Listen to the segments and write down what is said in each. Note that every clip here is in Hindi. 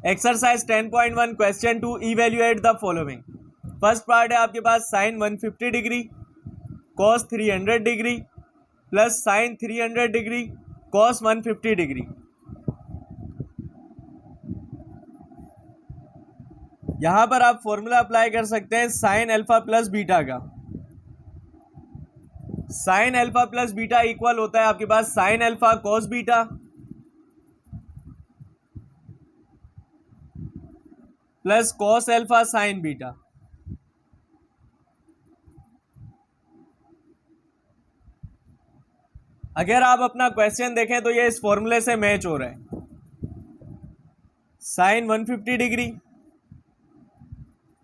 Exercise 10.1 question two evaluate the following. First part है आपके पास sine 150 degree cos 300 degree plus sine 300 degree cos 150 degree. यहां पर आप फॉर्मूला अप्लाई कर सकते हैं साइन अल्फा प्लस बीटा का। Sine alpha plus beta equal होता है आपके पास sine alpha cos beta plus cos alpha sine beta. अगर आप अपना क्वेश्चन देखें तो ये इस फॉर्मूले से मैच हो रहा है। Sine 150 degree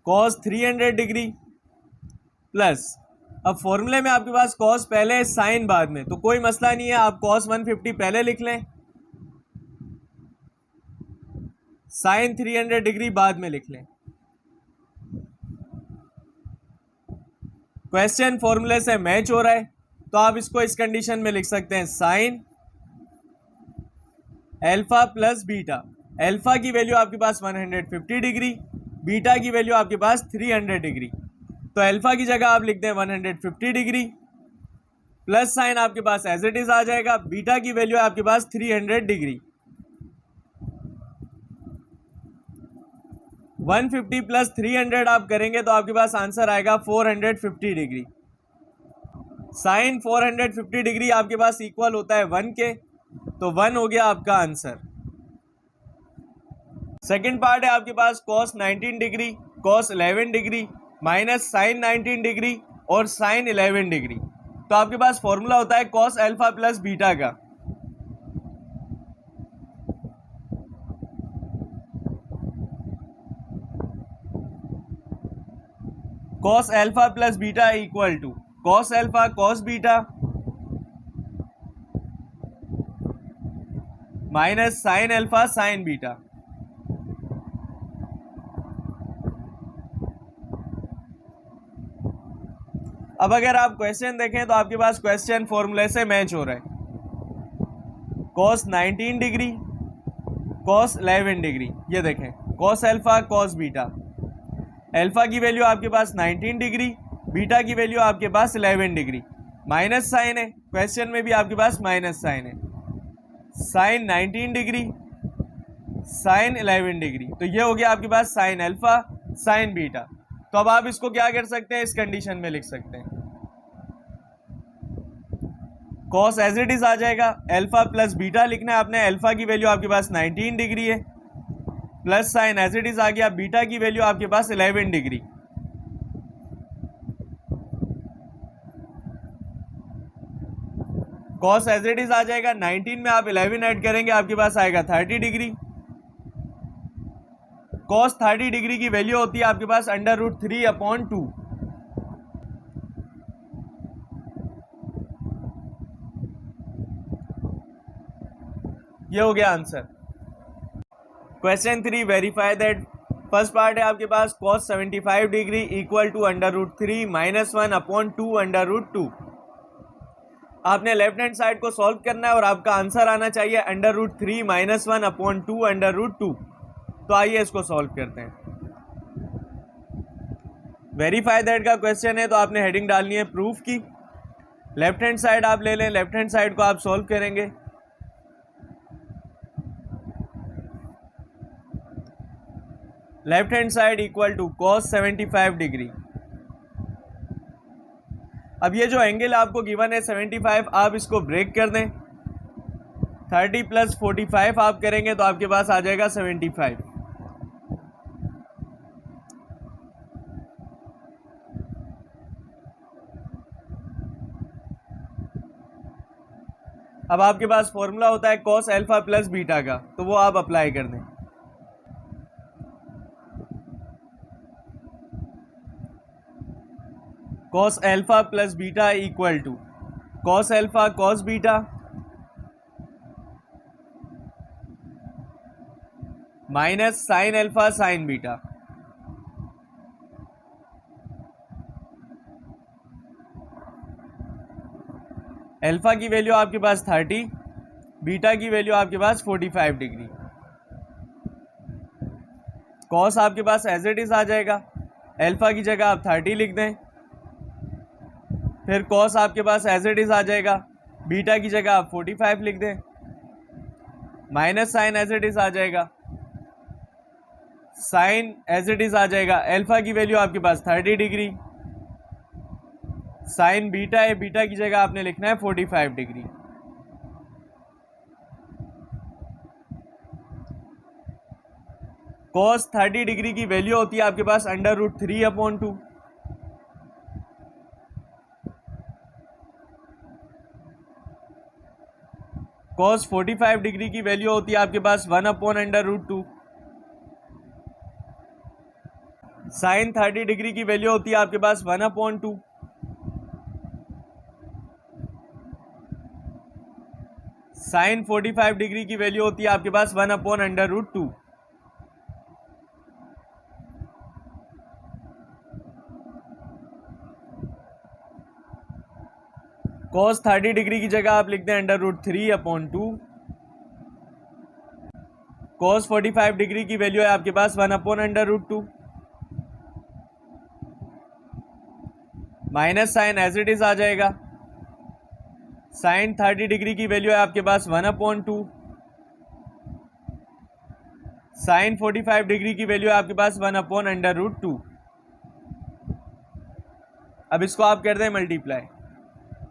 cos 300 degree plus, अब फॉर्मूले में आपके पास कॉस पहले है साइन बाद में, तो कोई मसला नहीं है, आप कॉस 150 पहले लिख लें, साइन 300 डिग्री बाद में लिख लें। क्वेश्चन फॉर्मूले से मैच हो रहा है तो आप इसको इस कंडीशन में लिख सकते हैं sine alpha plus beta. Alpha की वैल्यू आपके पास 150 डिग्री, बीटा की वैल्यू आपके पास 300 डिग्री। तो अल्फा की जगह आप लिख दें 150 डिग्री प्लस साइन आपके पास एज इट इज आ जाएगा, बीटा की वैल्यू आपके पास 300 डिग्री। 150 प्लस 300 आप करेंगे तो आपके पास आंसर आएगा 450 डिग्री। साइन 450 डिग्री आपके पास इक्वल होता है 1 के, तो 1 हो गया आपका आंसर। सेकंड पार्ट है आपके पास cos 19 degree cos 11 degree minus sine 19 degree और साइन 11 डिग्री। तो आपके पास फॉर्मूला होता है कॉस अल्फा प्लस बीटा का। Cos alpha plus beta equal to cos alpha cos beta minus sine alpha sine beta. अब अगर आप क्वेश्चन देखें तो आपके पास क्वेश्चन फॉर्मूले से मैच हो रहा है। कॉस 19 डिग्री कॉस 11 डिग्री, ये देखें cos alpha cos beta. Alpha की वैल्यू आपके पास 19 डिग्री, बीटा की वैल्यू आपके पास 11 डिग्री, माइनस साइन है, क्वेश्चन में भी आपके पास माइनस साइन है। साइन 19 डिग्री साइन 11 डिग्री, तो ये हो गया आपके पास साइन अल्फा साइन बीटा। तो अब आप इसको क्या कर सकते हैं, इस कंडीशन में लिख सकते हैं कॉस एज इट इज आ जाएगा, अल्फा प्लस बीटा लिखना है आपने। अल्फा की वैल्यू आपके पास 19 डिग्री है plus sine as it is आ गया, बीटा की वैल्यू आपके पास 11 degree. Cos as it is आ जाएगा, 19 में आप 11 ऐड करेंगे आपके पास आएगा 30 डिग्री। कॉस 30 डिग्री की वैल्यू होती है आपके पास √3/2। ये हो गया answer. Question 3, verify that. First part है आपके पास कॉस 75 डिग्री इक्वल टू √3 - 1/2 √2। आपने लेफ्ट हैंड साइड को सॉल्व करना है और आपका आंसर आना चाहिए √3 - 1/2 √2। तो आइए इसको सॉल्व करते हैं। वेरीफाई दैट का क्वेश्चन है तो आपने हेडिंग डालनी है प्रूफ की। लेफ्ट हैंड साइड आप ले लें, लेफ्ट हैंड साइड को आप सॉल्व करेंगे। Left hand side equal to cos 75 degree. अब ये जो एंगल आपको गिवन है 75, आप इसको ब्रेक कर दें। 30 प्लस 45 आप करेंगे तो आपके पास आ जाएगा 75। अब आपके पास फॉर्मूला होता है कॉस अल्फा प्लस बीटा का, तो वो आप अप्लाई कर दें। Cos alpha plus beta equal to cos alpha cos beta minus sine alpha sine beta. Alpha की वैल्यू आपके पास 30, बीटा की वैल्यू आपके पास 45 डिग्री। कॉस आपके पास एज इट इज़ आ जाएगा, अल्फा की जगह आप 30 लिख दें। फिर कॉस आपके पास एज इट इज़ आ जाएगा, बीटा की जगह आप 45 लिख दें। Minus sine as it is आ जाएगा, साइन एज इट इज़ आ जाएगा, अल्फा की वैल्यू आपके पास 30 डिग्री, साइन बीटा है, बीटा की जगह आपने लिखना है 45 डिग्री। कॉस 30 डिग्री की वैल्यू होती है आपके पास √3/2। कॉस 45 डिग्री की वैल्यू होती है आपके पास 1/√2। साइन 30 डिग्री की वैल्यू होती है आपके पास 1/2। साइन 45 डिग्री की वैल्यू होती है आपके पास 1/√2। कॉस 30 डिग्री की जगह आप लिखते हैं √3/2। कॉस 45 डिग्री की वैल्यू है आपके पास 1/√2। Minus sine as it is आ जाएगा, साइन 30 डिग्री की वैल्यू है आपके पास 1/2। साइन 45 डिग्री की वैल्यू है आपके पास 1/√2। अब इसको आप कर दें मल्टीप्लाई,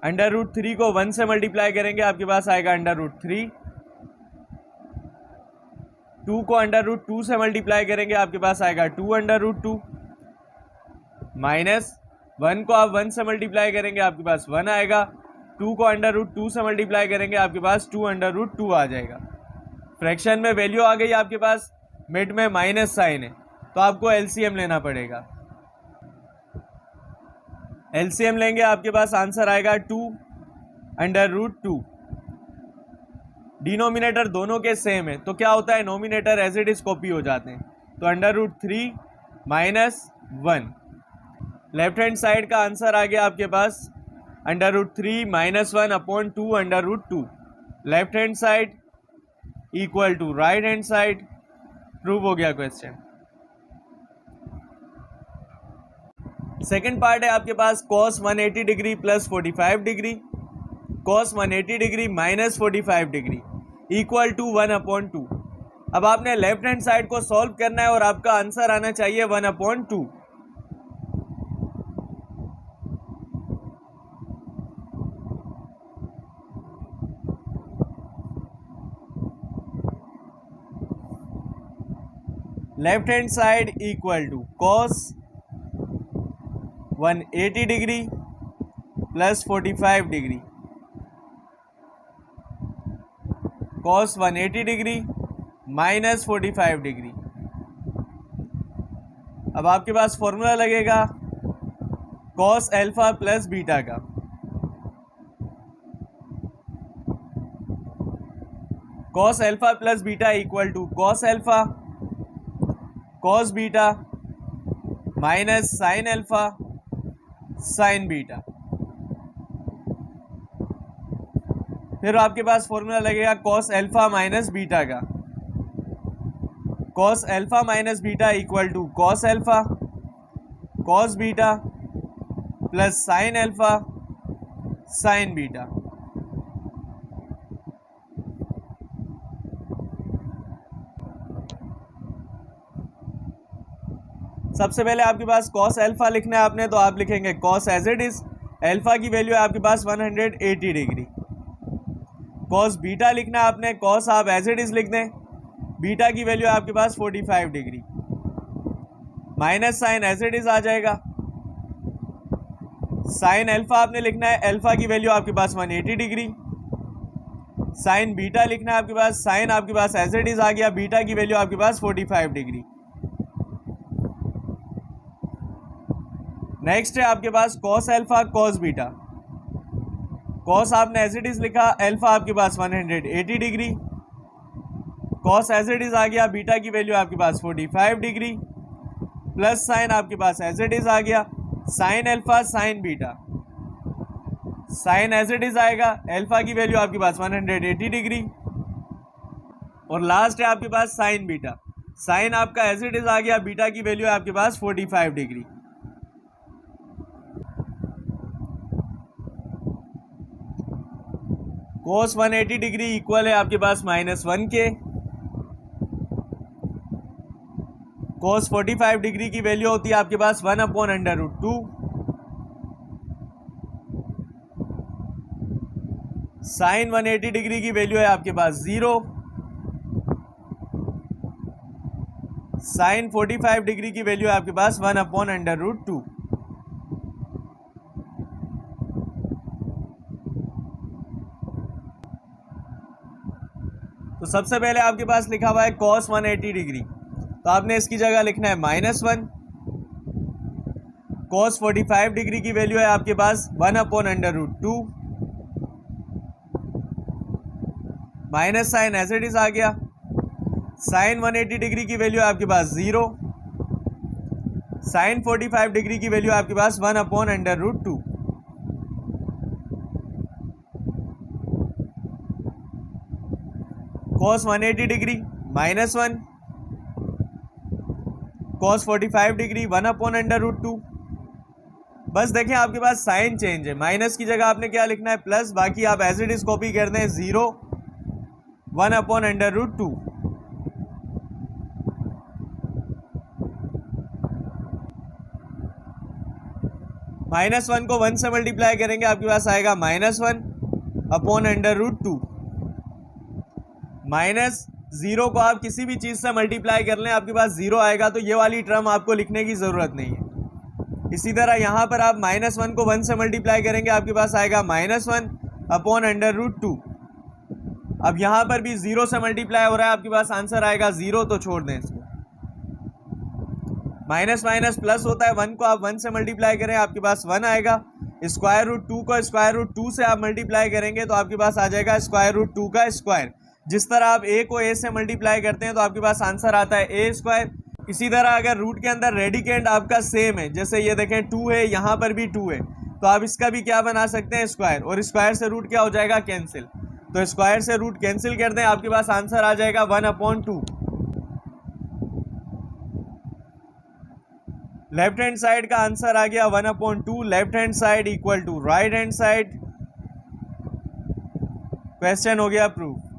√3 को 1 से मल्टीप्लाई करेंगे आपके पास आएगा √3। 2 को √2 से मल्टीप्लाई करेंगे आपके पास आएगा 2/2। माइनस 1 को आप 1 से मल्टीप्लाई करेंगे आपके पास 1 आएगा। 2 को √2 से मल्टीप्लाई करेंगे आपके पास 2/2 आ जाएगा। फ्रैक्शन में वैल्यू आ गई आपके पास, मिड में माइनस साइन है, तो आपको एलसीएम लेना पड़ेगा। एलसीएम लेंगे आपके पास आंसर आएगा 2/2। डिनोमिनेटर दोनों के सेम है, तो क्या होता है, nominator as it is copy हो जाते हैं। तो √3 - 1, लेफ्ट हैंड साइड का आंसर आ गया आपके पास √3 - 1/2 left hand side equal to right hand side. Prove हो गया क्वेश्चन। सेकेंड पार्ट है आपके पास cos 180 degree plus 45 degree, cos 180 degree minus 45 degree equal to 1/2। अब आपने लेफ्ट हैंड साइड को सॉल्व करना है और आपका आंसर आना चाहिए 1/2। Left hand side equal to cos 180 degree plus 45 degree, cos 180 degree minus 45 degree. अब आपके पास फॉर्मूला लगेगा cos अल्फा प्लस बीटा का। cos alpha plus beta equal to cos alpha cos beta minus sine alpha sine beta. फिर आपके पास फॉर्मूला लगेगा cos अल्फा माइनस बीटा का। cos alpha minus beta equal to cos alpha cos beta plus sine alpha sine beta. सबसे पहले आपके पास cos अल्फा लिखना है आपने, तो आप लिखेंगे cos as it is, alpha की वैल्यू है आपके पास 180 डिग्री। cos बीटा लिखना है आपने, cos आप एज इट इज लिख दें, बीटा की वैल्यू है आपके पास 45 degree. Minus sine as it is आ जाएगा, साइन अल्फा आपने लिखना है, अल्फा की वैल्यू आपके पास 180 डिग्री। साइन बीटा लिखना है आपके पास, साइन आपके पास एज इट इज आ गया, बीटा की वैल्यू आपके पास 45 डिग्री। नेक्स्ट है आपके पास cos alpha cos beta. cos आपने एज इट इज लिखा, अल्फा आपके पास 180 degree, cos as it is आ गया, बीटा की वैल्यू आपके पास 45 डिग्री, प्लस साइन आपके पास एज इट इज आ गया, sine alpha sine beta, sine as it is आएगा, अल्फा की वैल्यू आपके पास 180 डिग्री, और लास्ट है आपके पास साइन बीटा। साइन आपका एज इट इज आ गया, बीटा की वैल्यू है आपके पास 45 डिग्री। कोस 180 डिग्री इक्वल है आपके पास -1 के। कोस 45 डिग्री की वैल्यू होती है आपके पास 1/√2। साइन 180 डिग्री की वैल्यू है आपके पास 0। साइन 45 डिग्री की वैल्यू है आपके पास 1/√2। तो सबसे पहले आपके पास लिखा हुआ है कॉस 180 डिग्री, तो आपने इसकी जगह लिखना है -1। कॉस 45 डिग्री की वैल्यू है आपके पास 1/√2। Minus sine as it is आ गया। साइन 180 डिग्री की वैल्यू है आपके पास 0। साइन 45 डिग्री की वैल्यू है आपके पास 1/√2। कॉस 180 डिग्री -1, कॉस 45 डिग्री 1/√2। बस देखें आपके पास साइन चेंज है, माइनस की जगह आपने क्या लिखना है प्लस, बाकी आप एज इट इज कॉपी कर दें 0 1/√2। -1 को 1 से मल्टीप्लाई करेंगे आपके पास आएगा -1/√2। -0 को आप किसी भी चीज से मल्टीप्लाई कर लें आपके पास 0 आएगा, तो ये वाली टर्म आपको लिखने की जरूरत नहीं है। इसी तरह यहां पर आप -1 को 1 से मल्टीप्लाई करेंगे आपके पास आएगा -1/√2। अब यहां पर भी 0 से मल्टीप्लाई हो रहा है, आपके पास आंसर आएगा 0, तो छोड़ दें इसको। माइनस माइनस प्लस होता है, 1 को आप 1 से मल्टीप्लाई करें आपके पास 1 आएगा। √2 को √2 से आप मल्टीप्लाई करेंगे तो आपके पास आ जाएगा √2 का स्क्वायर। जिस तरह आप a को a से मल्टीप्लाई करते हैं तो आपके पास आंसर आता है a²। इसी तरह अगर रूट के अंदर रेडिकेंड आपका सेम है, जैसे ये देखें 2 है, यहाँ पर भी 2 है, तो आप इसका भी क्या बना सकते हैं स्क्वायर, और स्क्वायर से रूट क्या हो जाएगा कैंसिल। तो स्क्वायर से रूट कैंसिल कर दें, आपके पास आंसर आ जाएगा 1/2। लेफ्ट हैंड साइड का आंसर आ गया 1/2। Left hand side equal to right hand side. Question हो गया प्रूव।